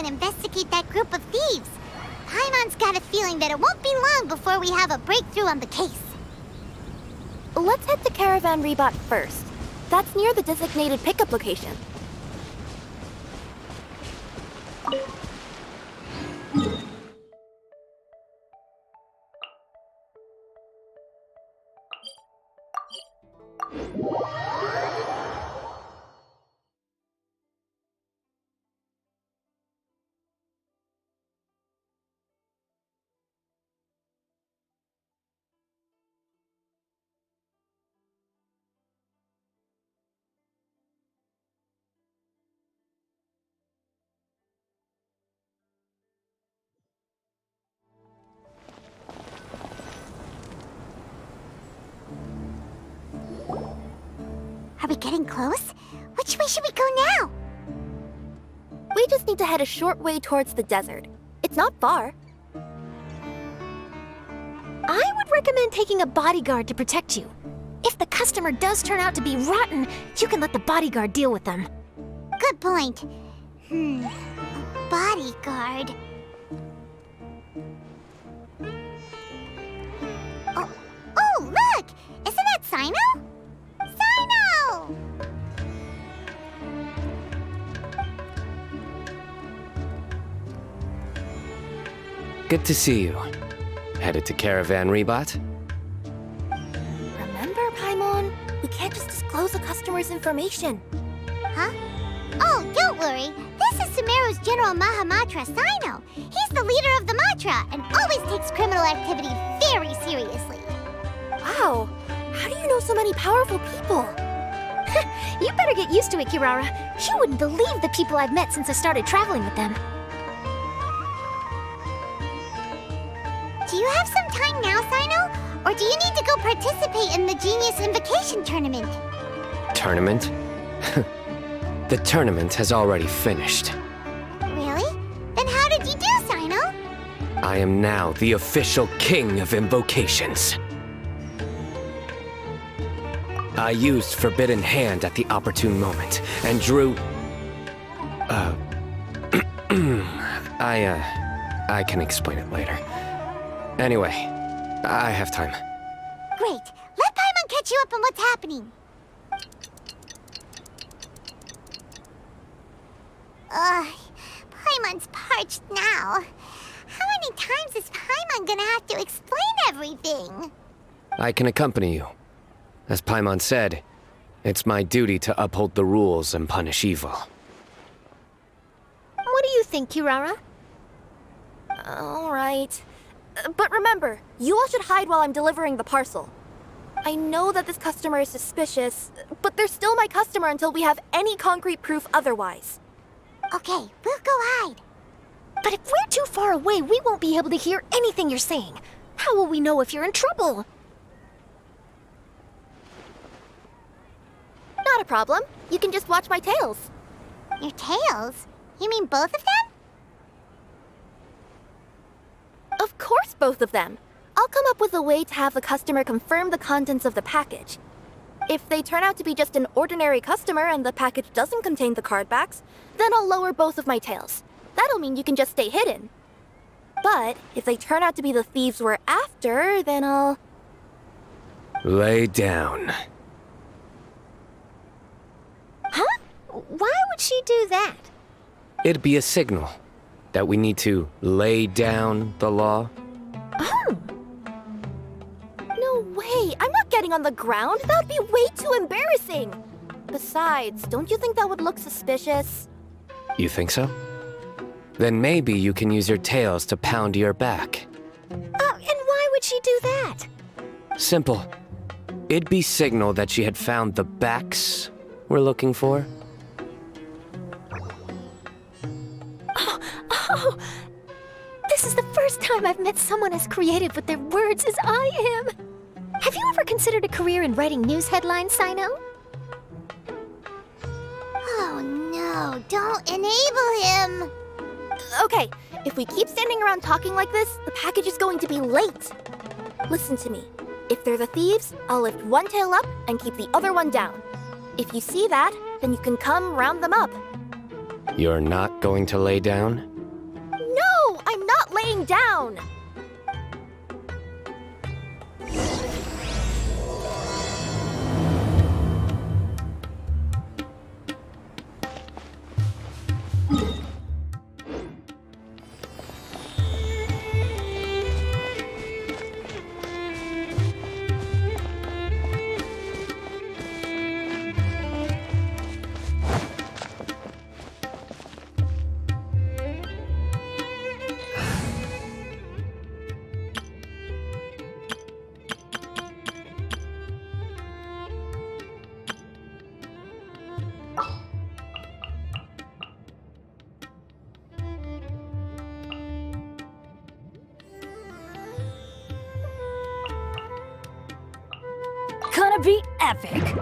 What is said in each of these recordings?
and investigate that group of thieves. Paimon's got a feeling that it won't be long before we have a breakthrough on the case. Let's head to Caravan Rebot first. That's near the designated pickup location. Are we getting close? Which way should we go now? We just need to head a short way towards the desert. It's not far. I would recommend taking a bodyguard to protect you. If the customer does turn out to be rotten, you can let the bodyguard deal with them. Good point. Bodyguard. Oh, look! Isn't that Sino? Sino! Good to see you. Headed to Caravan Rebot? Remember, Paimon? We can't just disclose the customer's information. Huh? Oh, don't worry. This is Sumeru's General Mahamatra, Sino. He's the leader of the Matra and always takes criminal activity very seriously. Wow, how do you know so many powerful people? You better get used to it, Kirara. You wouldn't believe the people I've met since I started traveling with them. Do you have some time now, Sino? Or do you need to go participate in the Genius Invocation Tournament? Tournament? The tournament has already finished. Really? Then how did you do, Sino? I am now the official king of invocations. I used Forbidden Hand at the opportune moment, and drew... I can explain it later. Anyway, I have time. Great. Let Paimon catch you up on what's happening. Paimon's parched now. How many times is Paimon gonna have to explain everything? I can accompany you. As Paimon said, it's my duty to uphold the rules and punish evil. What do you think, Kirara? All right. But remember, you all should hide while I'm delivering the parcel. I know that this customer is suspicious, but they're still my customer until we have any concrete proof otherwise. Okay, we'll go hide. But if we're too far away, we won't be able to hear anything you're saying. How will we know if you're in trouble? Not a problem. You can just watch my tails. Your tails? You mean both of them? Of course, both of them. I'll come up with a way to have the customer confirm the contents of the package. If they turn out to be just an ordinary customer and the package doesn't contain the card backs, then I'll lower both of my tails. That'll mean you can just stay hidden. But if they turn out to be the thieves we're after, then I'll... Lay down. Huh? Why would she do that? It'd be a signal that we need to lay down the law. Oh. No way! I'm not getting on the ground! That would be way too embarrassing! Besides, don't you think that would look suspicious? You think so? Then maybe you can use your tails to pound your back. And why would she do that? Simple. It'd be signal that she had found the backs we're looking for. Oh, this is the first time I've met someone as creative with their words as I am. Have you ever considered a career in writing news headlines, Sino? Oh no, don't enable him! Okay, if we keep standing around talking like this, the package is going to be late. Listen to me. If they're the thieves, I'll lift one tail up and keep the other one down. If you see that, then you can come round them up. You're not going to lay down? down! Gonna be epic.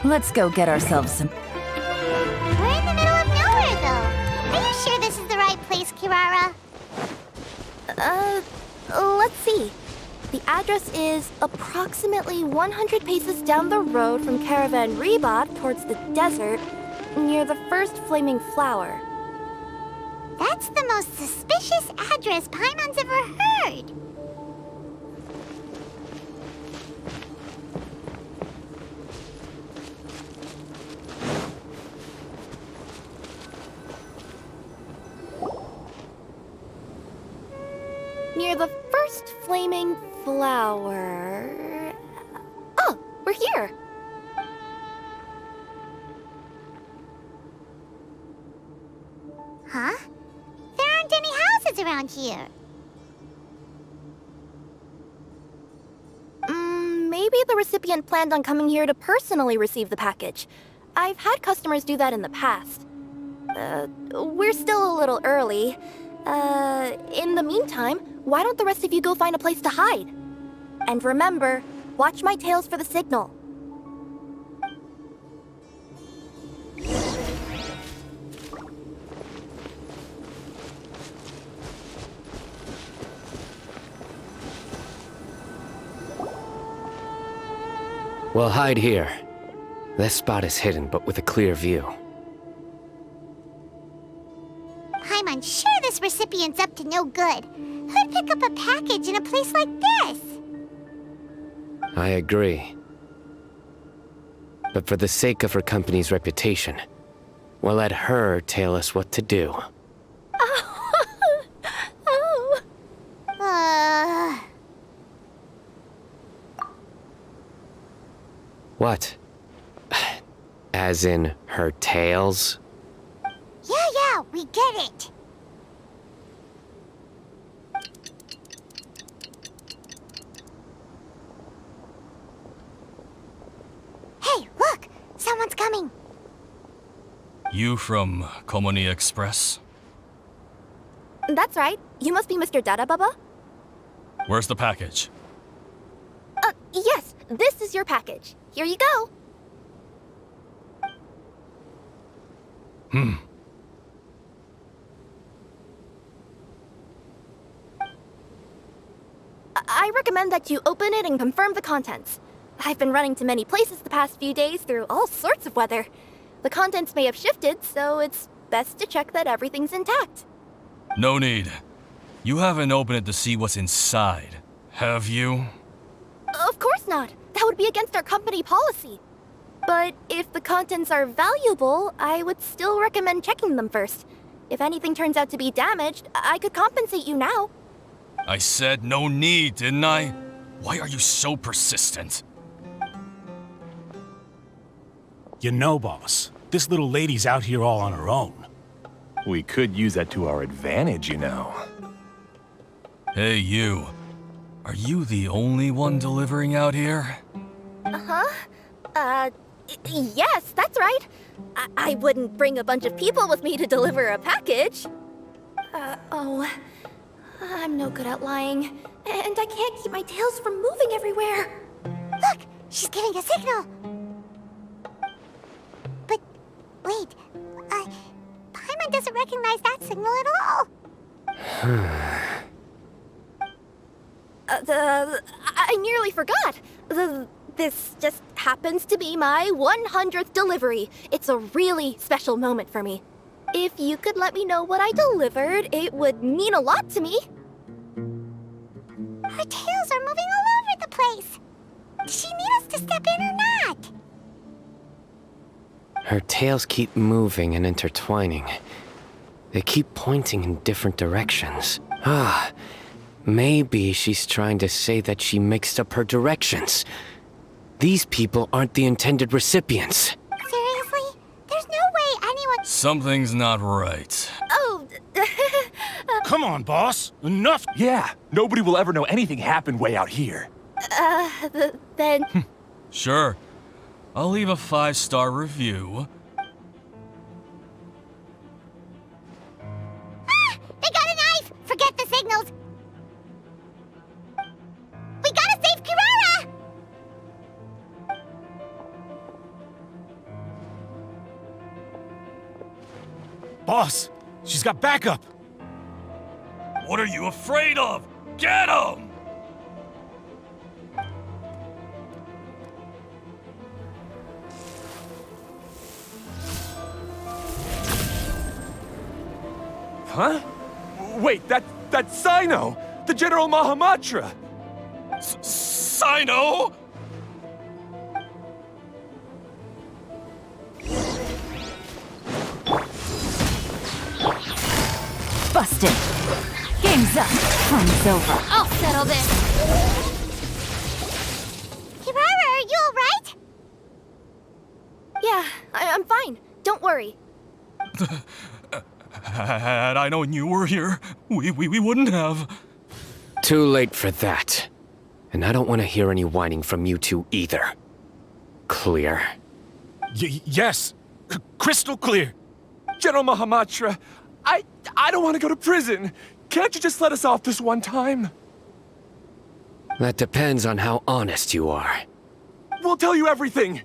Let's go get ourselves some. We're in the middle of nowhere, though. Are you sure this is the right place, Kirara? Let's see. The address is approximately 100 paces down the road from Caravan Rebot towards the desert, near the first flaming flower. That's the most suspicious address Paimon's ever heard. Near the first flaming flower... Oh, we're here! Huh? There aren't any houses around here. Maybe the recipient planned on coming here to personally receive the package. I've had customers do that in the past. We're still a little early. In the meantime, why don't the rest of you go find a place to hide? And remember, watch my tails for the signal. We'll hide here. This spot is hidden, but with a clear view. I'm unsure this recipient's up to no good. Who'd pick up a package in a place like this? I agree. But for the sake of her company's reputation, we'll let her tell us what to do. Oh. What? As in her tails? Yeah, we get it. Hey, look! Someone's coming. You from Komoni Express? That's right. You must be Mr. Dada Baba? Where's the package? Yes. This is your package. Here you go. I recommend that you open it and confirm the contents. I've been running to many places the past few days through all sorts of weather. The contents may have shifted, so it's best to check that everything's intact. No need. You haven't opened it to see what's inside, have you? Of course not. That would be against our company policy. But if the contents are valuable, I would still recommend checking them first. If anything turns out to be damaged, I could compensate you now. I said no need, didn't I? Why are you so persistent? You know, boss, this little lady's out here all on her own. We could use that to our advantage, you know. Hey, you. Are you the only one delivering out here? Yes, that's right. I wouldn't bring a bunch of people with me to deliver a package. I'm no good at lying, and I can't keep my tails from moving everywhere. Look, she's giving a signal. But wait, Paimon doesn't recognize that signal at all. I nearly forgot. This just happens to be my 100th delivery. It's a really special moment for me. If you could let me know what I delivered, it would mean a lot to me. Her tails are moving all over the place. Does she need us to step in or not? Her tails keep moving and intertwining. They keep pointing in different directions. Maybe she's trying to say that she mixed up her directions. These people aren't the intended recipients. Seriously? There's no way anyone... Something's not right. Oh, Come on, boss. Enough. Yeah, nobody will ever know anything happened way out here. then... Sure. I'll leave a 5-star review. They got a knife! Forget the signals! We gotta save Kirara! Boss, she's got backup. What are you afraid of? Get him! Huh? Wait, that's Sino! The General Mahamatra! Sino? Busted. Game's up. Fun's over. I'll settle this. Kirara, are you alright? Yeah, I'm fine. Don't worry. Had I known you were here, we wouldn't have. Too late for that. And I don't want to hear any whining from you two either. Clear? Yes. Crystal clear. General Mahamatra, I don't want to go to prison. Can't you just let us off this one time? That depends on how honest you are. We'll tell you everything.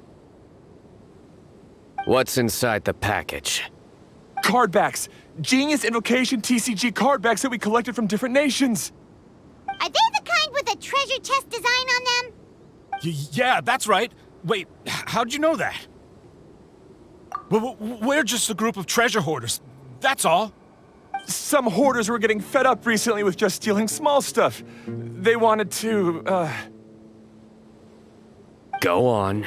What's inside the package? Card backs. Genius Invocation TCG card backs that we collected from different nations. Are they the kind with a treasure chest design on them? Yeah, that's right. Wait, how'd you know that? We're just a group of treasure hoarders. That's all. Some hoarders were getting fed up recently with just stealing small stuff. They wanted to, Go on.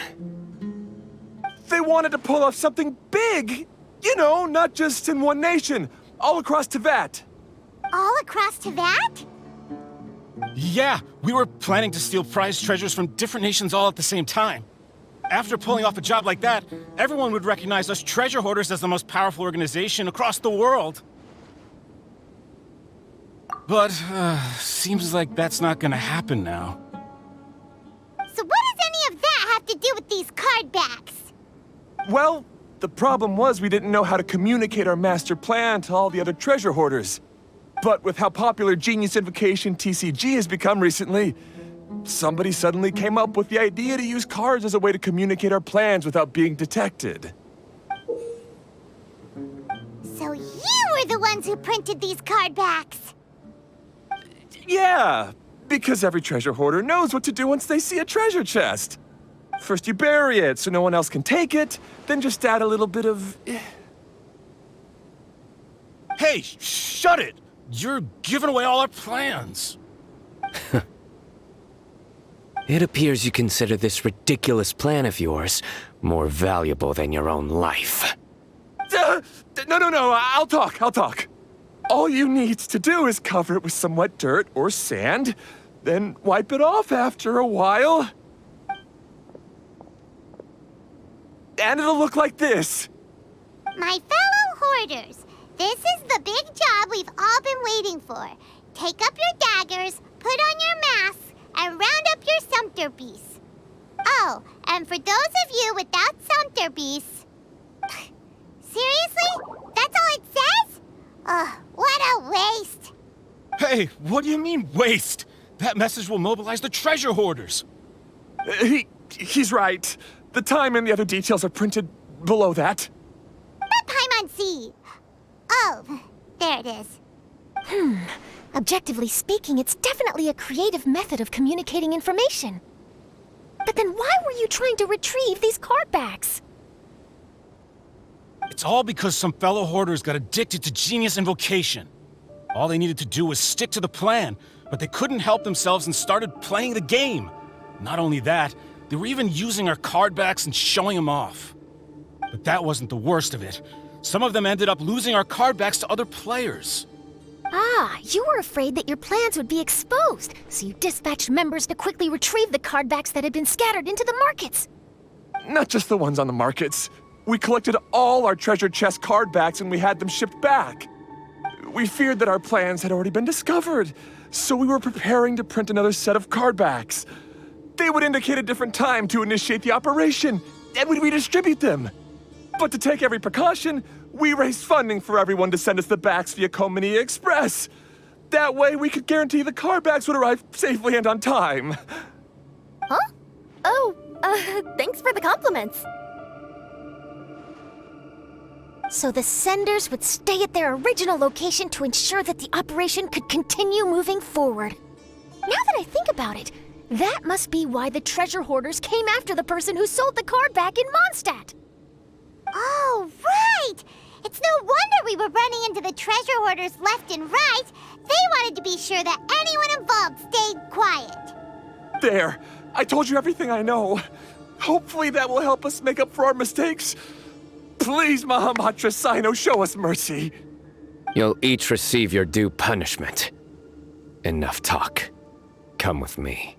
They wanted to pull off something big! You know, not just in one nation, all across Teyvat. All across Teyvat? Yeah, we were planning to steal prized treasures from different nations all at the same time. After pulling off a job like that, everyone would recognize us treasure hoarders as the most powerful organization across the world. But, seems like that's not gonna happen now. So what does any of that have to do with these card backs? Well, the problem was we didn't know how to communicate our master plan to all the other treasure hoarders. But with how popular Genius Invocation TCG has become recently, somebody suddenly came up with the idea to use cards as a way to communicate our plans without being detected. So you were the ones who printed these card backs? Yeah, because every treasure hoarder knows what to do once they see a treasure chest. First you bury it so no one else can take it, then just add a little bit of... Hey, shut it! You're giving away all our plans. It appears you consider this ridiculous plan of yours more valuable than your own life. No, I'll talk. All you need to do is cover it with some wet dirt or sand, then wipe it off after a while. And it'll look like this. My fellow hoarders, this is the big job we've all been waiting for. Take up your daggers, put on your masks, and round up your Sumter piece. Oh, and for those of you without Sumter piece... Seriously? That's all it says? Ugh, what a waste. Hey, what do you mean, waste? That message will mobilize the treasure hoarders. He's right. The time and the other details are printed below that. Not Paimon C. Oh, there it is. Objectively speaking, it's definitely a creative method of communicating information. But then why were you trying to retrieve these card backs? It's all because some fellow hoarders got addicted to Genius Invocation. All they needed to do was stick to the plan, but they couldn't help themselves and started playing the game. Not only that, they were even using our card backs and showing them off. But that wasn't the worst of it. Some of them ended up losing our card backs to other players. Ah, you were afraid that your plans would be exposed, so you dispatched members to quickly retrieve the card backs that had been scattered into the markets. Not just the ones on the markets. We collected all our treasure chest card backs and we had them shipped back. We feared that our plans had already been discovered, so we were preparing to print another set of card backs. They would indicate a different time to initiate the operation, and we'd redistribute them. But to take every precaution, we raised funding for everyone to send us the backs via Komini Express. That way, we could guarantee the card backs would arrive safely and on time. Huh? Oh, thanks for the compliments. So the senders would stay at their original location to ensure that the operation could continue moving forward. Now that I think about it, that must be why the treasure hoarders came after the person who sold the card back in Mondstadt. Oh, right! It's no wonder we were running into the treasure hoarders left and right. They wanted to be sure that anyone involved stayed quiet. There, I told you everything I know. Hopefully that will help us make up for our mistakes. Please, Mahamatra Sino, show us mercy. You'll each receive your due punishment. Enough talk. Come with me.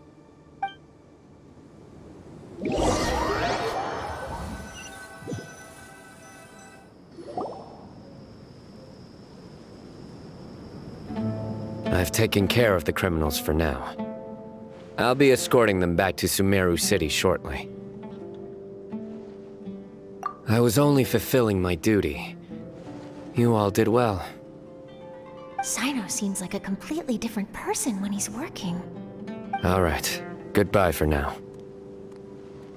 I've taken care of the criminals for now. I'll be escorting them back to Sumeru City shortly. I was only fulfilling my duty. You all did well. Sino seems like a completely different person when he's working. All right. Goodbye for now.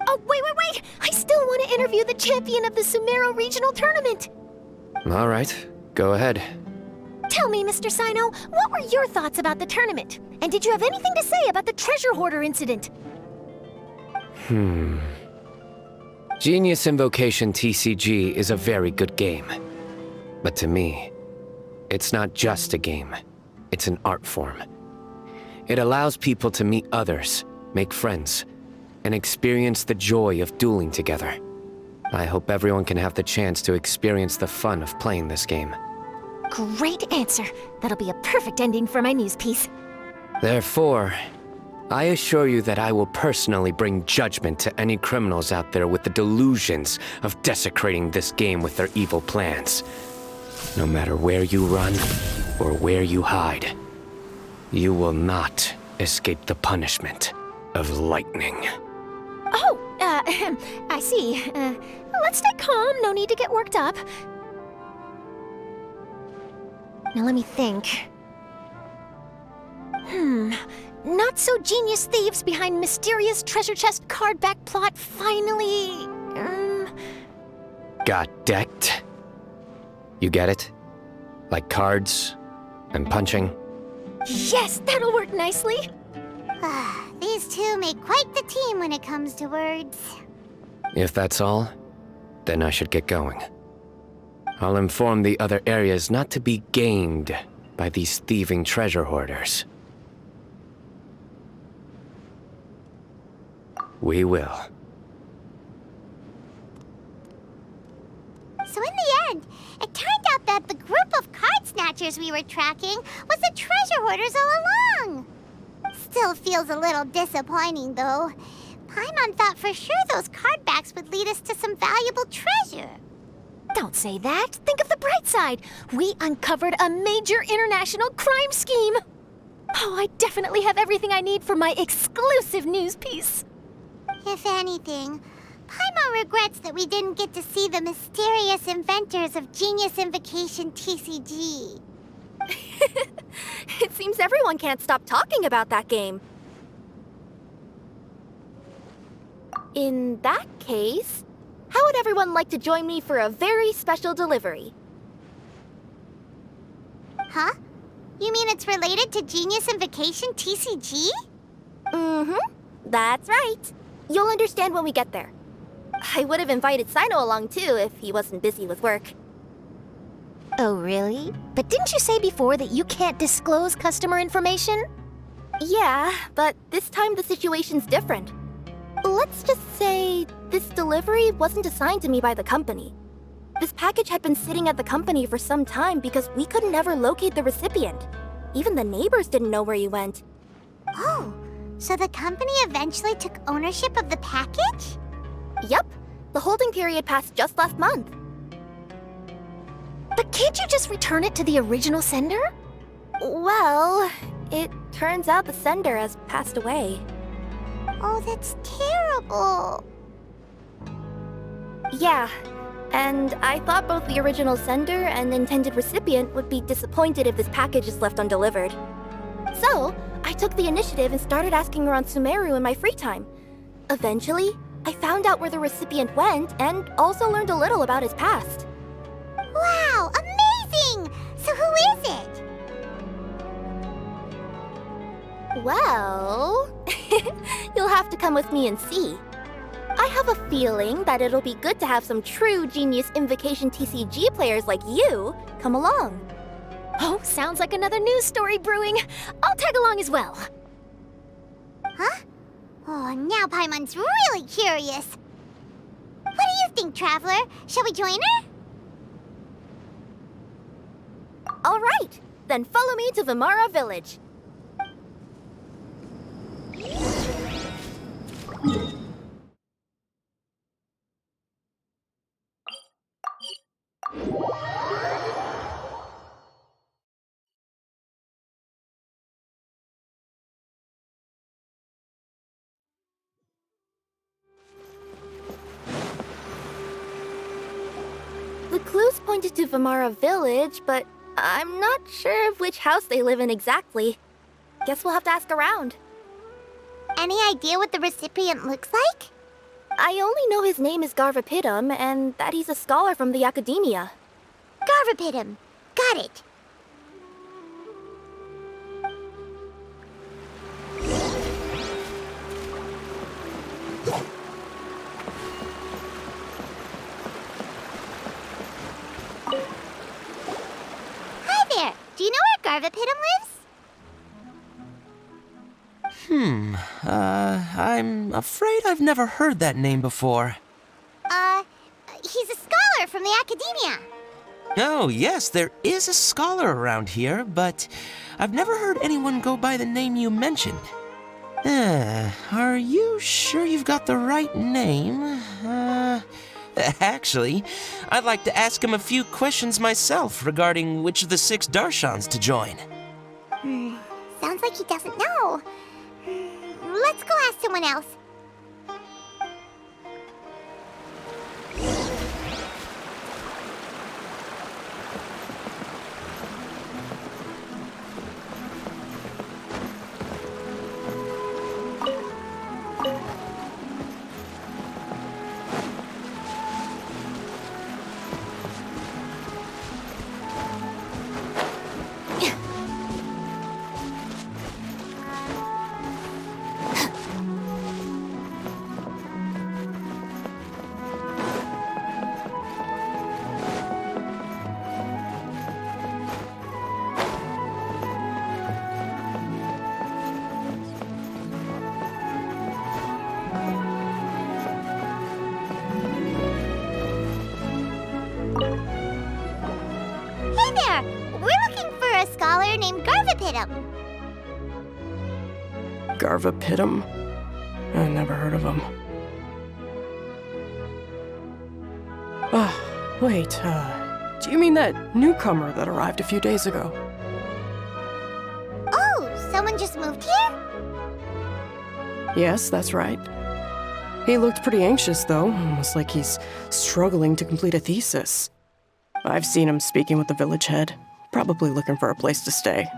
Oh, wait! I still want to interview the champion of the Sumeru Regional Tournament! All right. Go ahead. Tell me, Mr. Sino, what were your thoughts about the tournament? And did you have anything to say about the treasure hoarder incident? Genius Invocation TCG is a very good game. But to me, it's not just a game. It's an art form. It allows people to meet others, make friends, and experience the joy of dueling together. I hope everyone can have the chance to experience the fun of playing this game. Great answer. That'll be a perfect ending for my news piece. Therefore, I assure you that I will personally bring judgment to any criminals out there with the delusions of desecrating this game with their evil plans. No matter where you run or where you hide, you will not escape the punishment of lightning. Oh, I see. Let's stay calm. No need to get worked up. Now let me think. Not so genius thieves behind mysterious treasure chest card back plot finally... Got decked? You get it? Like cards and punching? Yes, that'll work nicely. These two make quite the team when it comes to words. If that's all, then I should get going. I'll inform the other areas not to be gamed by these thieving treasure hoarders. We will. So in the end, it turned out that the group of card snatchers we were tracking was the treasure hoarders all along. Still feels a little disappointing, though. Paimon thought for sure those card backs would lead us to some valuable treasure. Don't say that. Think of the bright side. We uncovered a major international crime scheme. Oh, I definitely have everything I need for my exclusive news piece. If anything, Paimon regrets that we didn't get to see the mysterious inventors of Genius Invocation TCG. It seems everyone can't stop talking about that game. In that case, how would everyone like to join me for a very special delivery? Huh? You mean it's related to Genius Invocation TCG? Mm-hmm. That's right. You'll understand when we get there. I would have invited Sino along too if he wasn't busy with work. Oh, really? But didn't you say before that you can't disclose customer information? Yeah, but this time the situation's different. Let's just say this delivery wasn't assigned to me by the company. This package had been sitting at the company for some time because we could never locate the recipient. Even the neighbors didn't know where he went. Oh, so the company eventually took ownership of the package? Yep, the holding period passed just last month. But can't you just return it to the original sender? Well, it turns out the sender has passed away. Oh, that's terrible. Yeah, and I thought both the original sender and intended recipient would be disappointed if this package is left undelivered. So, I took the initiative and started asking around Sumeru in my free time. Eventually, I found out where the recipient went and also learned a little about his past. Wow, amazing! So who is it? Well, you'll have to come with me and see. I have a feeling that it'll be good to have some true Genius Invocation TCG players like you come along. Oh, sounds like another news story brewing. I'll tag along as well. Huh? Oh, now Paimon's really curious. What do you think, Traveler? Shall we join her? All right, then follow me to Vimara Village. The clues pointed to Vimara Village, but I'm not sure of which house they live in exactly. Guess we'll have to ask around. Any idea what the recipient looks like? I only know his name is Garvapidum and that he's a scholar from the academia. Garvapidum. Got it. Hi there. Do you know where Garvapidum lives? I'm afraid I've never heard that name before. He's a scholar from the academia. Oh, yes, there is a scholar around here, but I've never heard anyone go by the name you mentioned. Are you sure you've got the right name? Actually, I'd like to ask him a few questions myself regarding which of the 6 Darshans to join. Sounds like he doesn't know. Let's go ask someone else. Hey there! We're looking for a scholar named Garvapidum. Garvapidum? I never heard of him. Wait, do you mean that newcomer that arrived a few days ago? Oh, so Someone just moved here? Yes, that's right. He looked pretty anxious, though, almost like he's struggling to complete a thesis. I've seen him speaking with the village head, probably looking for a place to stay.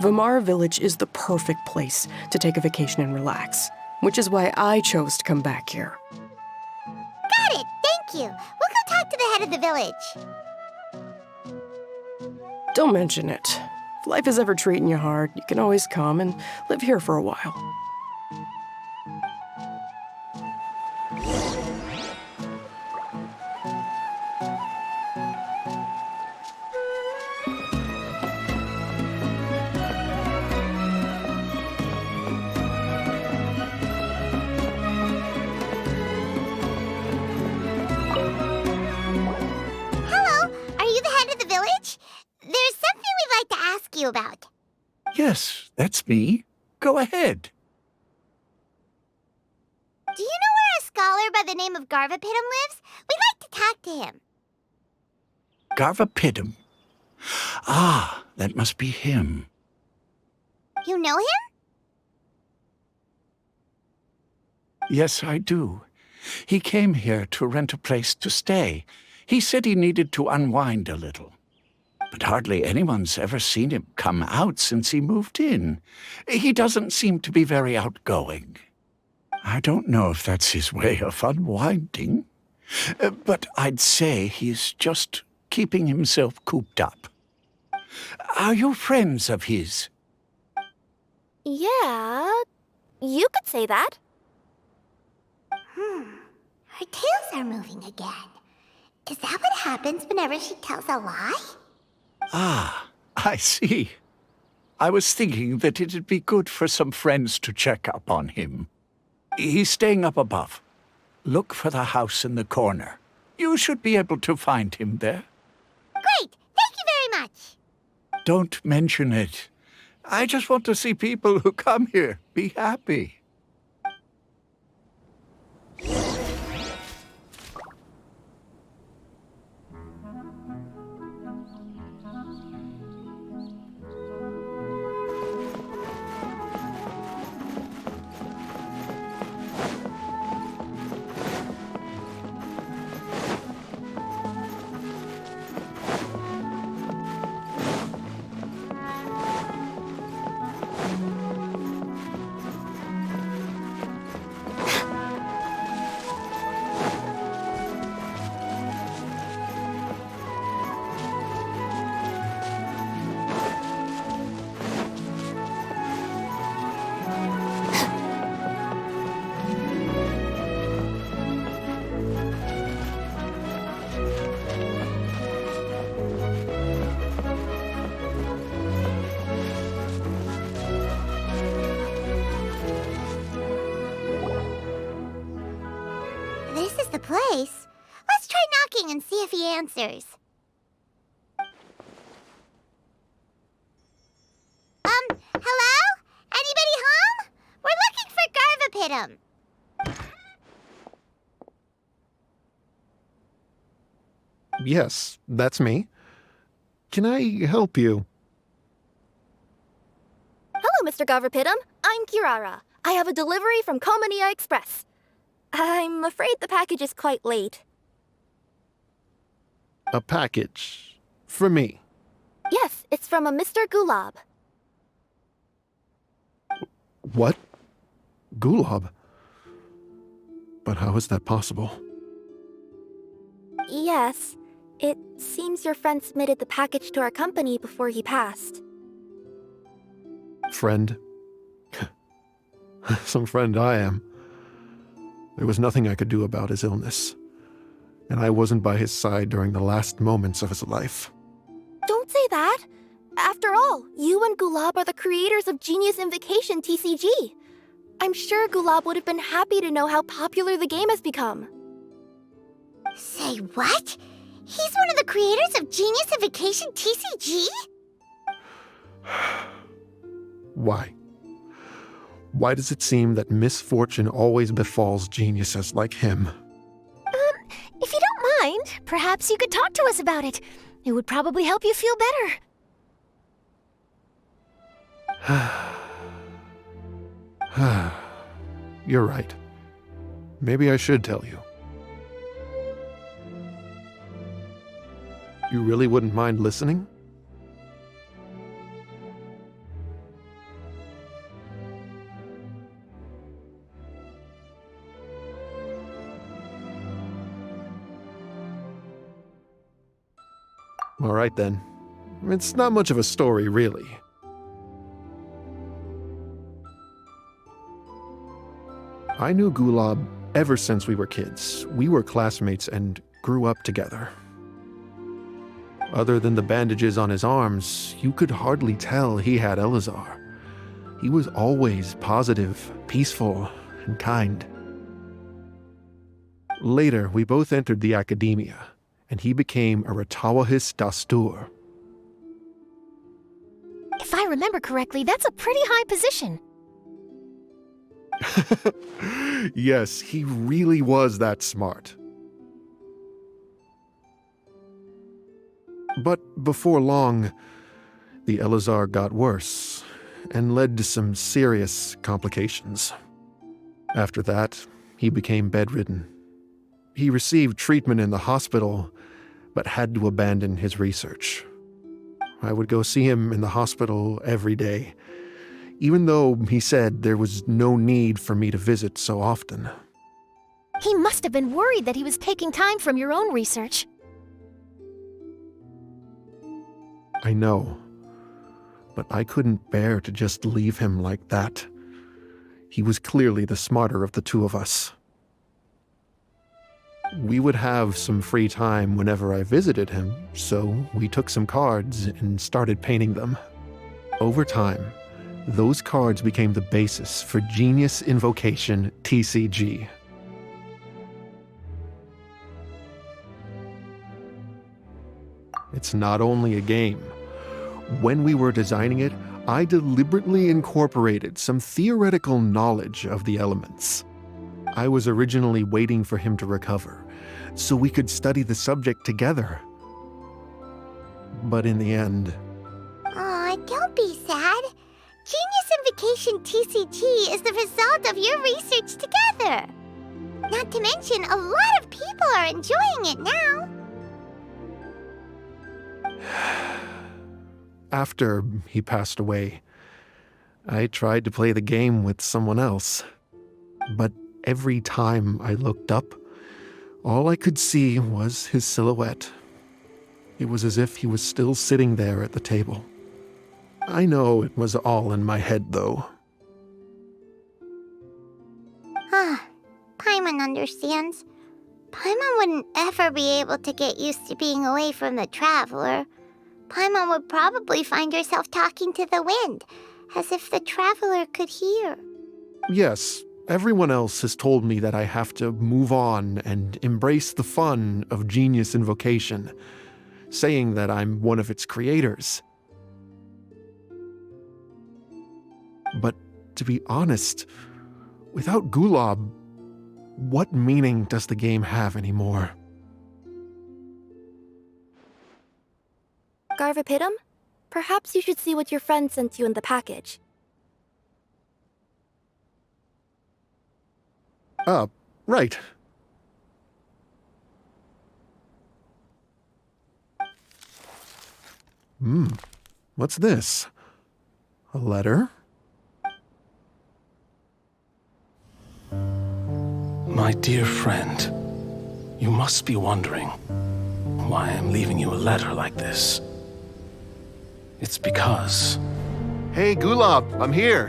Vamara Village is the perfect place to take a vacation and relax, which is why I chose to come back here. Got it, thank you. We'll go talk to the head of the village. Don't mention it. If life is ever treating you hard, you can always come and live here for a while. Hello, are you the head of the village? There's something we'd like to ask you about. Yes, that's me. Go ahead. Do you know where a scholar by the name of Garvapidum lives? We'd like to talk to him. Garvapidum. Ah, that must be him. You know him? Yes, I do. He came here to rent a place to stay. He said he needed to unwind a little. But hardly anyone's ever seen him come out since he moved in. He doesn't seem to be very outgoing. I don't know if that's his way of unwinding, but I'd say he's just keeping himself cooped up. Are you friends of his? Yeah, you could say that. Her tails are moving again. Is that what happens whenever she tells a lie? Ah, I see. I was thinking that it'd be good for some friends to check up on him. He's staying up above. Look for the house in the corner. You should be able to find him there. Great! Thank you very much! Don't mention it. I just want to see people who come here be happy. This is the place. Let's try knocking and see if he answers. Hello? Anybody home? We're looking for Garvapidum. Yes, that's me. Can I help you? Hello, Mr. Garvapidum. I'm Kirara. I have a delivery from Komania Express. I'm afraid the package is quite late. A package. For me. Yes, it's from a Mr. Gulab. What? Gulab? But how is that possible? Yes. It seems your friend submitted the package to our company before he passed. Friend? Some friend I am. There was nothing I could do about his illness, and I wasn't by his side during the last moments of his life. Don't say that! After all, you and Gulab are the creators of Genius Invocation TCG. I'm sure Gulab would have been happy to know how popular the game has become. Say what? He's one of the creators of Genius Invocation TCG? Why? Why does it seem that misfortune always befalls geniuses like him? If you don't mind, perhaps you could talk to us about it. It would probably help you feel better. You're right. Maybe I should tell you. You really wouldn't mind listening? All right then. It's not much of a story, really. I knew Gulab ever since we were kids. We were classmates and grew up together. Other than the bandages on his arms, you could hardly tell he had Elazar. He was always positive, peaceful, and kind. Later, we both entered the academia, and he became a Ratawahis Dastur. If I remember correctly, that's a pretty high position. Yes, he really was that smart. But before long, the Elazar got worse and led to some serious complications. After that, he became bedridden. He received treatment in the hospital, but had to abandon his research. I would go see him in the hospital every day, even though he said there was no need for me to visit so often. He must have been worried that he was taking time from your own research. I know, but I couldn't bear to just leave him like that. He was clearly the smarter of the two of us. We would have some free time whenever I visited him, so we took some cards and started painting them. Over time, those cards became the basis for Genius Invocation TCG. It's not only a game. When we were designing it, I deliberately incorporated some theoretical knowledge of the elements. I was originally waiting for him to recover, so we could study the subject together. But in the end... Aw, don't be sad. Genius Invocation TCG is the result of your research together. Not to mention, a lot of people are enjoying it now. After he passed away, I tried to play the game with someone else. But every time I looked up, all I could see was his silhouette. It was as if he was still sitting there at the table. I know it was all in my head, though. Paimon understands. Paimon wouldn't ever be able to get used to being away from the Traveler. Paimon would probably find herself talking to the wind, as if the Traveler could hear. Yes, everyone else has told me that I have to move on and embrace the fun of Genius Invocation, saying that I'm one of its creators. But to be honest, without Gulab, what meaning does the game have anymore? Garvapidum? Perhaps you should see what your friend sent you in the package. Right. What's this? A letter? My dear friend, you must be wondering why I'm leaving you a letter like this. It's because... Hey, Gulab, I'm here.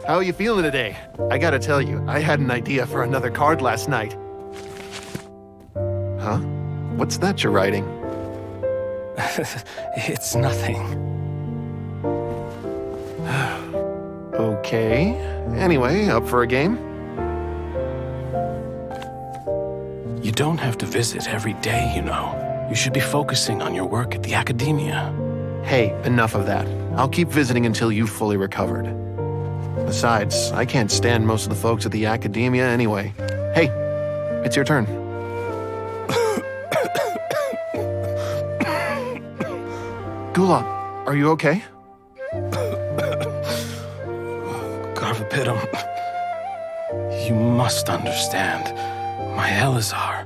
How are you feeling today? I gotta tell you, I had an idea for another card last night. Huh? What's that you're writing? It's nothing. Okay. Anyway, up for a game? You don't have to visit every day, you know. You should be focusing on your work at the academia. Hey, enough of that. I'll keep visiting until you've fully recovered. Besides, I can't stand most of the folks at the academia anyway. Hey, it's your turn. Gulab, are you okay? Garvapidum, you must understand. My Elazar.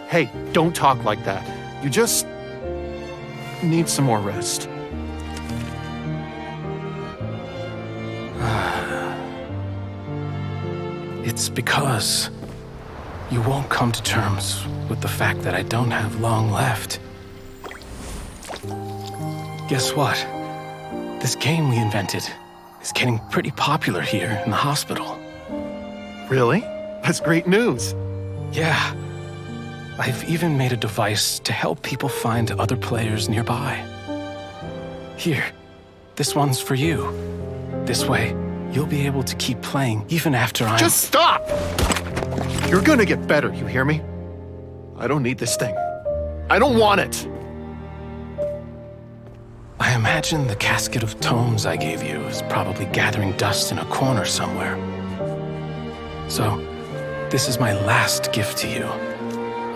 Hey, don't talk like that. You just need some more rest. It's because you won't come to terms with the fact that I don't have long left. Guess what? This game we invented is getting pretty popular here in the hospital. Really? That's great news. Yeah. I've even made a device to help people find other players nearby. Here, this one's for you. This way, you'll be able to keep playing even after I'm— Just stop! You're gonna get better, you hear me? I don't need this thing. I don't want it! I imagine the casket of tomes I gave you is probably gathering dust in a corner somewhere. So, this is my last gift to you.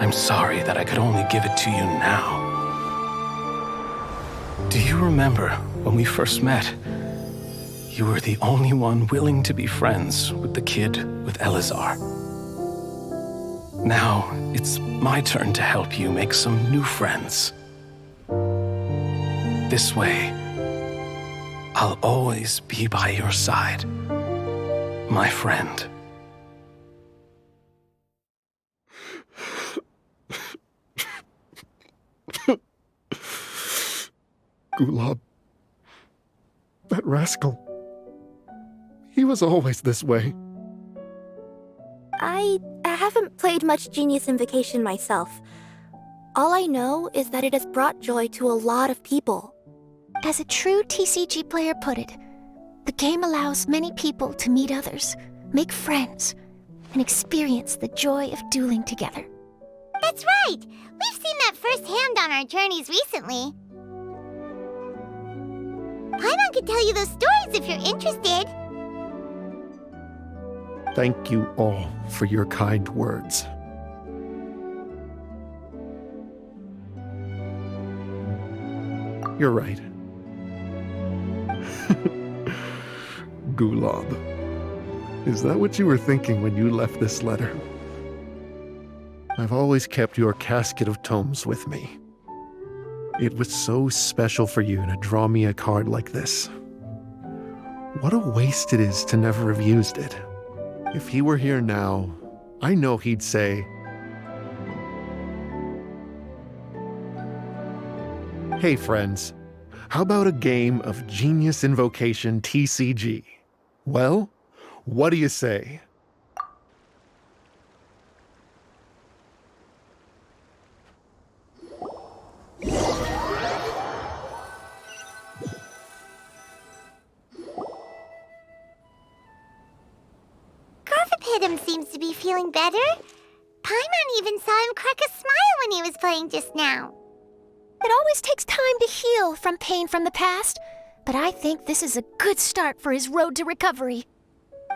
I'm sorry that I could only give it to you now. Do you remember when we first met? You were the only one willing to be friends with the kid with Elazar. Now, it's my turn to help you make some new friends. This way, I'll always be by your side, my friend. Gulab. That rascal. He was always this way. I haven't played much Genius Invocation myself. All I know is that it has brought joy to a lot of people. As a true TCG player put it, the game allows many people to meet others, make friends, and experience the joy of dueling together. That's right! We've seen that firsthand on our journeys recently. Paimon could tell you those stories if you're interested. Thank you all for your kind words. You're right. Gulab. Is that what you were thinking when you left this letter? I've always kept your casket of tomes with me. It was so special for you to draw me a card like this. What a waste it is to never have used it. If he were here now, I know he'd say, "Hey friends, how about a game of Genius Invocation TCG? Well, what do you say?" Garvapidum seems to be feeling better. Paimon even saw him crack a smile when he was playing just now. It always takes time to heal from pain from the past, but I think this is a good start for his road to recovery.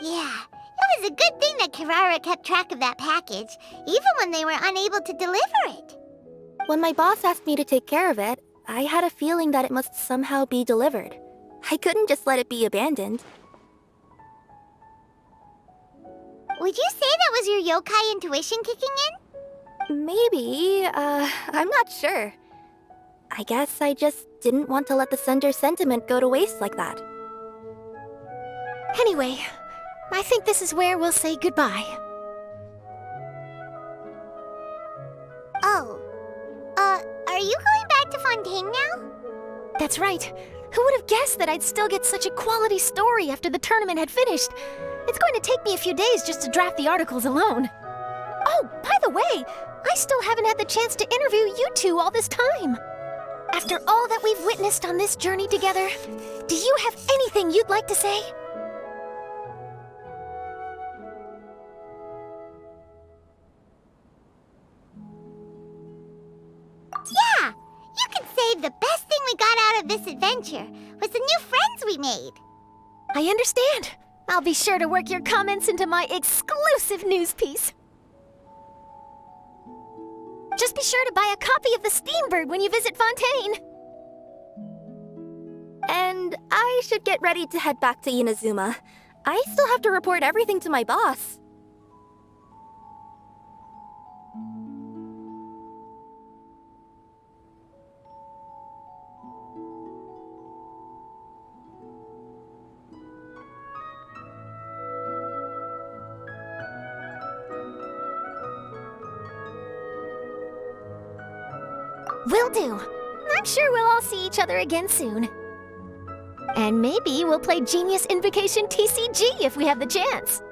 Yeah, it was a good thing that Kirara kept track of that package, even when they were unable to deliver it. When my boss asked me to take care of it, I had a feeling that it must somehow be delivered. I couldn't just let it be abandoned. Would you say that was your yokai intuition kicking in? Maybe, I'm not sure. I guess I just didn't want to let the sender's sentiment go to waste like that. Anyway, I think this is where we'll say goodbye. Oh. Are you going back to Fontaine now? That's right. Who would have guessed that I'd still get such a quality story after the tournament had finished? It's going to take me a few days just to draft the articles alone. Oh, by the way, I still haven't had the chance to interview you two all this time. After all that we've witnessed on this journey together, do you have anything you'd like to say? Yeah! You can say the best thing we got out of this adventure was the new friends we made. I understand. I'll be sure to work your comments into my exclusive news piece. Just be sure to buy a copy of the Steambird when you visit Fontaine. And I should get ready to head back to Inazuma. I still have to report everything to my boss. Will do. I'm sure we'll all see each other again soon. And maybe we'll play Genius Invocation TCG if we have the chance.